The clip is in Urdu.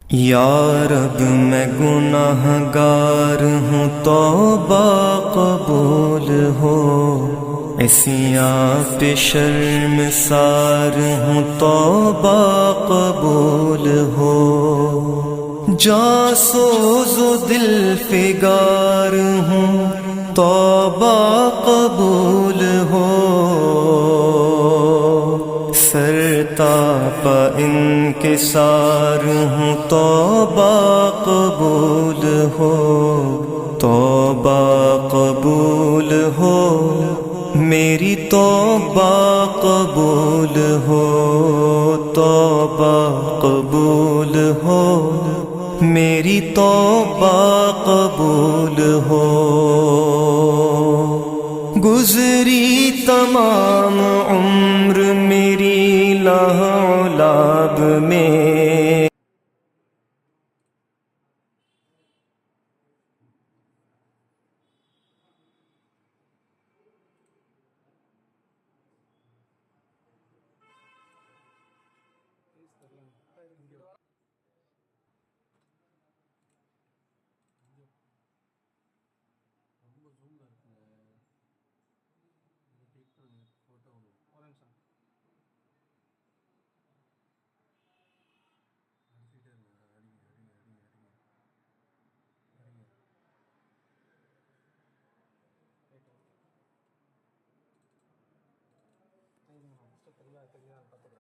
یا رب میں گناہ گار ہوں، توبہ قبول ہو، عصیاں پہ شرمسار ہوں، توبہ قبول ہو، جاسوز و دل فگار ہوں، توبہ قبول ہو، سرتاپا انکسار ہوں، توبہ قبول ہو، توبہ قبول ہو، میری توبہ قبول ہو، توبہ قبول ہو، میری توبہ قبول ہو، گزری تمام عمر میری لہو لعب میں،